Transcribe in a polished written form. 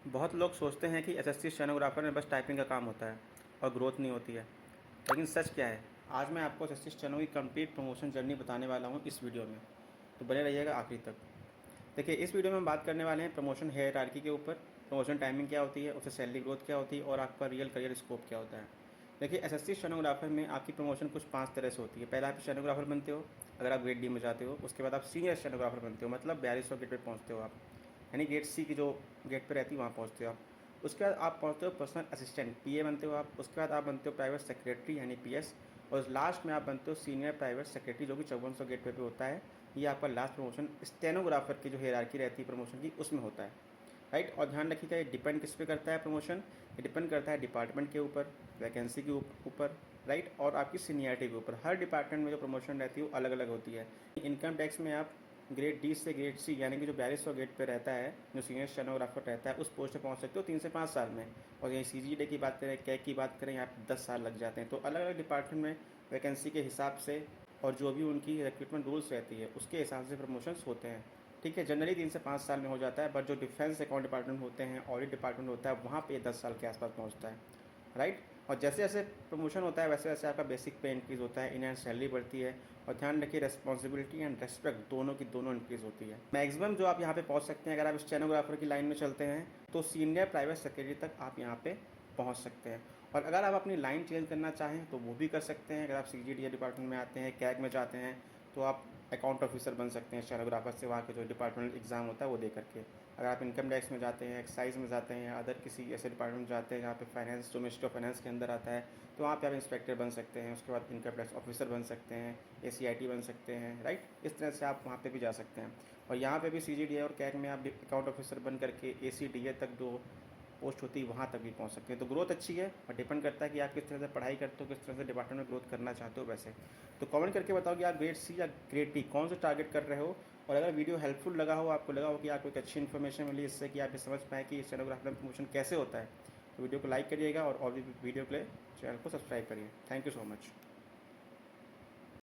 बहुत लोग सोचते हैं कि एसएससी स्टेनोग्राफर में बस टाइपिंग का काम होता है और ग्रोथ नहीं होती है, लेकिन सच क्या है? आज मैं आपको एसएससी स्टेनो की कंप्लीट प्रमोशन जर्नी बताने वाला हूँ इस वीडियो में, तो बने रहिएगा आखिरी तक। देखिए, इस वीडियो में हम बात करने वाले हैं प्रमोशन हायरार्की के ऊपर, प्रमोशन टाइमिंग क्या होती है, उससे सैलरी ग्रोथ क्या होती है और आपका रियल करियर स्कोप क्या होता है। देखिए, एसएससी स्टेनोग्राफर में आपकी प्रमोशन कुछ 5 तरह से होती है। पहला आप स्टेनोग्राफर बनते हो अगर आप ग्रेड डी में जाते हो। उसके बाद आप सीनियर स्टेनोग्राफर बनते हो, मतलब 4200 गेट पे पहुँचते हो आप, यानी गेट सी की जो गेट पे रहती है वहाँ पहुँचते हो आप। उसके बाद आप पहुँचते हो पर्सनल असिस्टेंट पीए बनते हो आप। उसके बाद आप बनते हो प्राइवेट सेक्रेटरी यानी पीएस, और लास्ट में आप बनते हो सीनियर प्राइवेट सेक्रेटरी, जो कि 5400 गेट पे होता है। ये आपका लास्ट प्रमोशन स्टेनोग्राफर की जो हायरार्की रहती है प्रमोशन की, उसमें होता है, राइट। और ध्यान रखिएगा, ये डिपेंड किस पे करता है प्रमोशन? ये डिपेंड करता है डिपार्टमेंट के ऊपर, वैकेंसी के ऊपर, राइट, और आपकी सीनियरिटी के ऊपर। हर डिपार्टमेंट में जो प्रमोशन रहती है वो अलग अलग होती है। इनकम टैक्स में आप ग्रेड डी से ग्रेड सी यानी कि जो 4200 गेट पे रहता है, जो सीनियर स्टेनोग्राफर रहता है, उस पोस्ट पे पहुंच सकते हो 3 से 5 साल में। और यही सीजीडी की बात करें, कैग की बात करें, यहाँ पे 10 साल लग जाते हैं। तो अलग अलग डिपार्टमेंट में वैकेंसी के हिसाब से और जो भी उनकी रिक्रूटमेंट रूल्स रहती है उसके हिसाब से प्रमोशंस होते हैं, ठीक है। जनरली 3 से 5 साल में हो जाता है, बट जो डिफेंस अकाउंट डिपार्टमेंट होते हैं, ऑडिट डिपार्टमेंट होता है, वहाँ पे 10 साल के आसपास पहुँचता है, राइट। और जैसे जैसे प्रमोशन होता है वैसे वैसे आपका बेसिक पे इंक्रीज़ होता है, इन सैलरी बढ़ती है। और ध्यान रखिए, रेस्पॉन्सिबिलिटी एंड रेस्पेक्ट दोनों की दोनों इंक्रीज़ होती है। मैक्सिमम जो आप यहाँ पे पहुँच सकते हैं, अगर आप स्टेनोग्राफर की लाइन में चलते हैं तो सीनियर प्राइवेट सेक्रेटरी तक आप यहाँ पे पहुँच सकते हैं। और अगर आप अपनी लाइन चेंज करना चाहें तो वो भी कर सकते हैं। अगर आप सीजीडी डिपार्टमेंट में आते हैं, कैग में जाते हैं, तो आप अकाउंट ऑफिसर बन सकते हैं स्टेनोग्राफर से, वहाँ के जो डिपार्टमेंट एग्ज़ाम होता है वो दे करके। अगर आप इनकम टैक्स में जाते हैं, एक्साइज में जाते हैं, या अदर किसी ऐसे डिपार्टमेंट में जाते हैं जहाँ पे फाइनेंस, जो मिनिस्ट्री ऑफ फाइनेंस के अंदर आता है, तो वहाँ पे आप इंस्पेक्टर बन सकते हैं। उसके बाद इनकम टैक्स ऑफिसर बन सकते हैं, एसीआईटी बन सकते हैं, राइट। इस तरह से आप वहाँ पे भी जा सकते हैं। और यहाँ पे भी सीजीडीए और कैग में आप अकाउंट ऑफिसर बन करके एसीडीए तक जो पोस्ट होती है वहाँ तक भी पहुँच सकते हैं। तो ग्रोथ अच्छी है, और डिपेंड करता है कि आप किस तरह से पढ़ाई करते हो, किस तरह से डिपार्टमेंट में ग्रोथ करना चाहते हो। वैसे तो कमेंट करके बताओ कि आप ग्रेड सी या ग्रेड डी कौन सा टारगेट कर रहे हो। और अगर वीडियो हेल्पफुल लगा हो, आपको लगा हो कि आपको एक अच्छी इन्फॉर्मेशन मिली इससे कि आप ये समझ पाएँ कि स्टेनोग्राफर में प्रमोशन कैसे होता है, तो वीडियो को लाइक करिएगा और भी वीडियो के लिए चैनल को सब्सक्राइब करिए। Thank you so much.